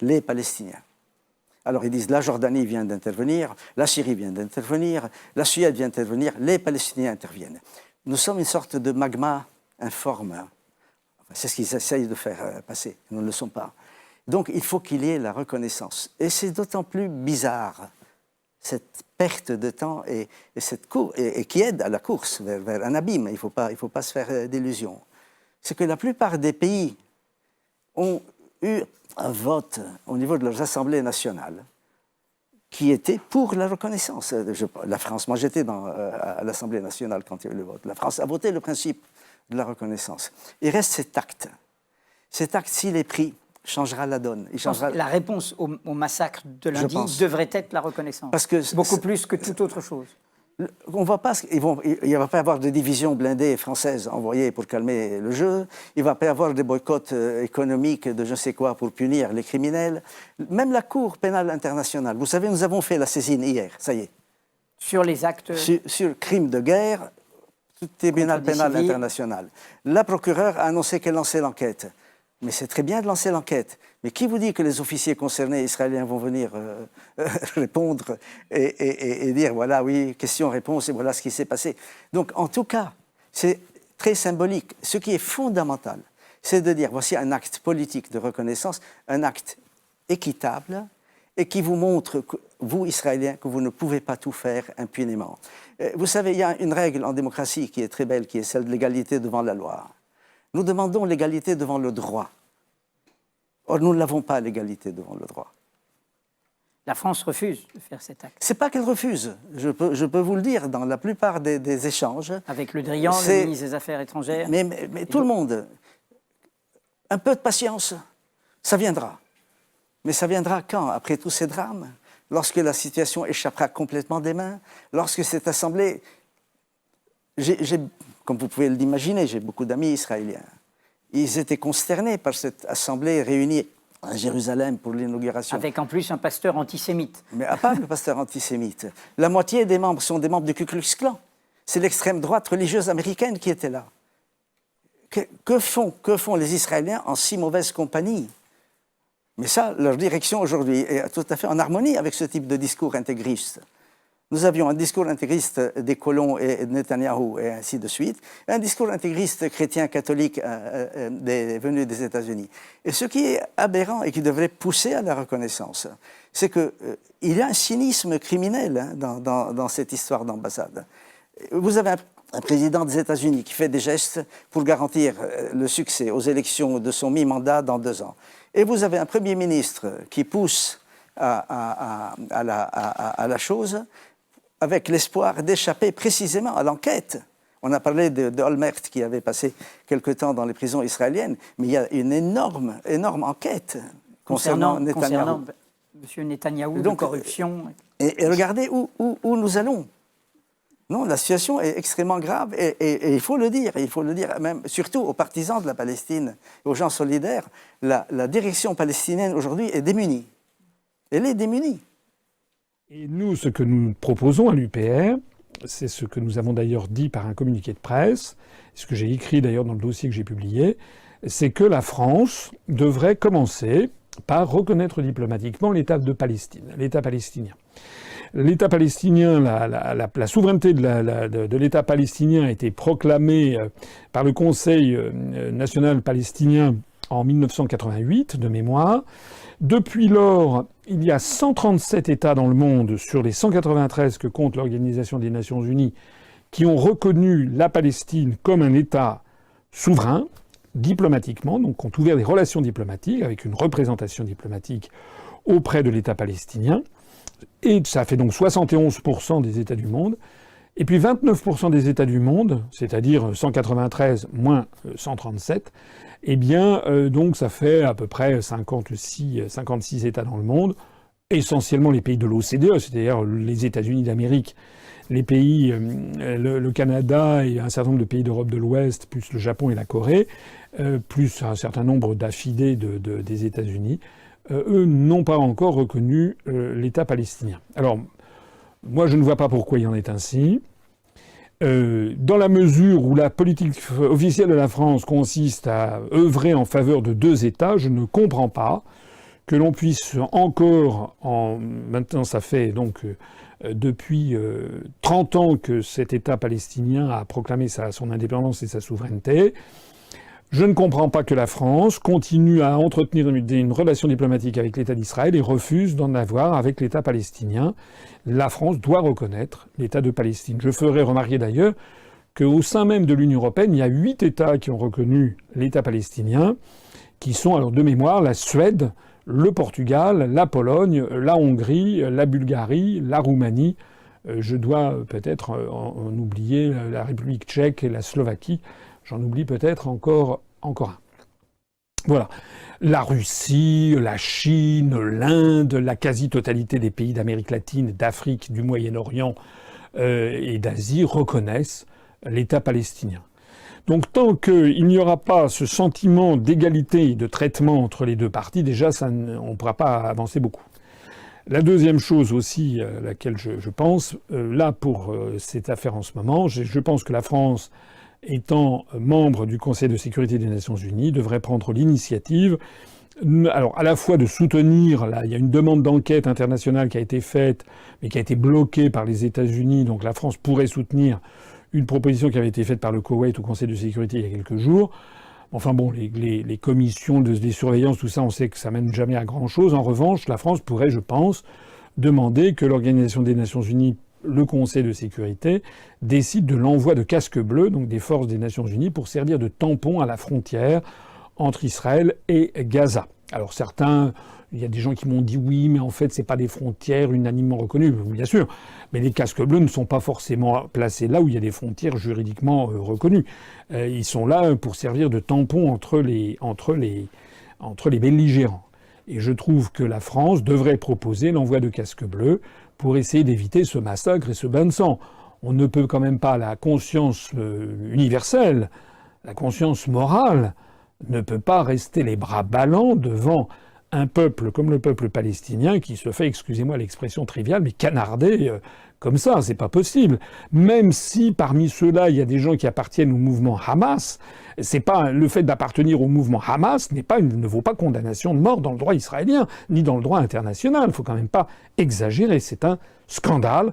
Les Palestiniens. Alors ils disent la Jordanie vient d'intervenir, la Syrie vient d'intervenir, la Suède vient d'intervenir, les Palestiniens interviennent. Nous sommes une sorte de magma informe. Enfin, c'est ce qu'ils essayent de faire passer. Nous ne le sommes pas. Donc il faut qu'il y ait la reconnaissance. Et c'est d'autant plus bizarre, cette perte de temps et cette course, et qui aide à la course vers un abîme. Il ne faut pas se faire d'illusions. C'est que la plupart des pays ont eu un vote au niveau de leurs assemblées nationales qui était pour la reconnaissance. La France, moi j'étais à l'Assemblée nationale quand il y a eu le vote. La France a voté le principe de la reconnaissance. Il reste cet acte. Cet acte, s'il est pris, changera la donne. La réponse au massacre de lundi devrait être la reconnaissance. Parce que beaucoup plus que toute autre chose. On va pas, il ne va pas y avoir de division blindée française envoyée pour calmer le jeu. Il ne va pas y avoir des boycotts économiques de je ne sais quoi pour punir les criminels. Même la Cour pénale internationale. Vous savez, nous avons fait la saisine hier, ça y est. Sur les actes... Sur crimes de guerre, tribunal pénal international. La procureure a annoncé qu'elle lançait l'enquête. Mais c'est très bien de lancer l'enquête. Mais qui vous dit que les officiers concernés israéliens vont venir répondre et dire, voilà, oui, question-réponse, et voilà ce qui s'est passé. Donc, en tout cas, c'est très symbolique. Ce qui est fondamental, c'est de dire, voici un acte politique de reconnaissance, un acte équitable, et qui vous montre, vous, Israéliens, que vous ne pouvez pas tout faire impunément. Vous savez, il y a une règle en démocratie qui est très belle, qui est celle de l'égalité devant la loi. Nous demandons l'égalité devant le droit. Or, nous ne l'avons pas, l'égalité devant le droit. La France refuse de faire cet acte. Ce n'est pas qu'elle refuse. Je peux vous le dire, dans la plupart des échanges... Avec Le Drian, le ministre des Affaires étrangères... Mais tout le monde, un peu de patience, ça viendra. Mais ça viendra quand? Après tous ces drames? Lorsque la situation échappera complètement des mains? Lorsque cette assemblée... Comme vous pouvez l'imaginer, j'ai beaucoup d'amis israéliens. Ils étaient consternés par cette assemblée réunie à Jérusalem pour l'inauguration. Avec en plus un pasteur antisémite. Mais à part le pasteur antisémite, la moitié des membres sont des membres du Ku Klux Klan. C'est l'extrême droite religieuse américaine qui était là. Que font les Israéliens en si mauvaise compagnie? Mais ça, leur direction aujourd'hui est tout à fait en harmonie avec ce type de discours intégriste. Nous avions un discours intégriste des colons et de Netanyahou et ainsi de suite, et un discours intégriste chrétien-catholique venu des États-Unis. Et ce qui est aberrant et qui devrait pousser à la reconnaissance, c'est qu'il y a un cynisme criminel dans cette histoire d'ambassade. Vous avez un président des États-Unis qui fait des gestes pour garantir le succès aux élections de son mi-mandat dans 2 ans. Et vous avez un Premier ministre qui pousse à la chose avec l'espoir d'échapper précisément à l'enquête. On a parlé de Olmert qui avait passé quelque temps dans les prisons israéliennes, mais il y a une énorme enquête concernant Netanyahou. M. Netanyahou, de corruption. Et regardez où nous allons. Non, la situation est extrêmement grave et il faut le dire même, surtout aux partisans de la Palestine, aux gens solidaires, la direction palestinienne aujourd'hui est démunie. Elle est démunie. Et nous, ce que nous proposons à l'UPR, c'est ce que nous avons d'ailleurs dit par un communiqué de presse, ce que j'ai écrit d'ailleurs dans le dossier que j'ai publié, c'est que la France devrait commencer par reconnaître diplomatiquement l'État de Palestine, l'État palestinien. L'État palestinien, la souveraineté de l'État palestinien a été proclamée par le Conseil national palestinien en 1988, de mémoire. Depuis lors, il y a 137 États dans le monde sur les 193 que compte l'Organisation des Nations Unies qui ont reconnu la Palestine comme un État souverain, diplomatiquement, donc qui ont ouvert des relations diplomatiques avec une représentation diplomatique auprès de l'État palestinien. Et ça fait donc 71% des États du monde. Et puis 29% des États du monde, c'est-à-dire 193 moins 137, eh bien, donc ça fait à peu près 56 États dans le monde, essentiellement les pays de l'OCDE, c'est-à-dire les États-Unis d'Amérique, les pays, le Canada et un certain nombre de pays d'Europe de l'Ouest, plus le Japon et la Corée, plus un certain nombre d'affidés des États-Unis, eux n'ont pas encore reconnu l'État palestinien. Alors, moi, je ne vois pas pourquoi il en est ainsi. Dans la mesure où la politique officielle de la France consiste à œuvrer en faveur de deux États, je ne comprends pas que l'on puisse encore, maintenant ça fait donc depuis 30 ans que cet État palestinien a proclamé son indépendance et sa souveraineté. Je ne comprends pas que la France continue à entretenir une relation diplomatique avec l'État d'Israël et refuse d'en avoir avec l'État palestinien. La France doit reconnaître l'État de Palestine. Je ferai remarquer d'ailleurs qu'au sein même de l'Union européenne, il y a 8 États qui ont reconnu l'État palestinien, qui sont, alors de mémoire, la Suède, le Portugal, la Pologne, la Hongrie, la Bulgarie, la Roumanie. Je dois peut-être en oublier la République tchèque et la Slovaquie. J'en oublie peut-être encore un. Voilà. La Russie, la Chine, l'Inde, la quasi-totalité des pays d'Amérique latine, d'Afrique, du Moyen-Orient et d'Asie reconnaissent l'État palestinien. Donc tant qu'il n'y aura pas ce sentiment d'égalité et de traitement entre les deux parties, déjà on ne pourra pas avancer beaucoup. La deuxième chose aussi à laquelle je pense, là pour cette affaire en ce moment, je pense que la France, étant membre du Conseil de sécurité des Nations Unies, devrait prendre l'initiative, alors à la fois de soutenir, là il y a une demande d'enquête internationale qui a été faite, mais qui a été bloquée par les États-Unis, donc la France pourrait soutenir une proposition qui avait été faite par le Koweït au Conseil de sécurité il y a quelques jours. Enfin bon, les commissions des surveillances, tout ça, on sait que ça mène jamais à grand-chose. En revanche, la France pourrait, je pense, demander que l'Organisation des Nations Unies, le Conseil de sécurité, décide de l'envoi de casques bleus, donc des forces des Nations Unies, pour servir de tampon à la frontière entre Israël et Gaza. Alors certains, il y a des gens qui m'ont dit oui, mais en fait, c'est pas des frontières unanimement reconnues, bien sûr. Mais les casques bleus ne sont pas forcément placés là où il y a des frontières juridiquement reconnues. Ils sont là pour servir de tampon entre les belligérants. Et je trouve que la France devrait proposer l'envoi de casques bleus pour essayer d'éviter ce massacre et ce bain de sang. On ne peut quand même pas, la conscience universelle, la conscience morale, ne peut pas rester les bras ballants devant un peuple comme le peuple palestinien qui se fait, excusez-moi l'expression triviale, mais canarder comme ça, c'est pas possible. Même si parmi ceux-là, il y a des gens qui appartiennent au mouvement Hamas, c'est pas le fait d'appartenir au mouvement Hamas ne vaut pas condamnation de mort dans le droit israélien ni dans le droit international. Il faut quand même pas exagérer, c'est un scandale.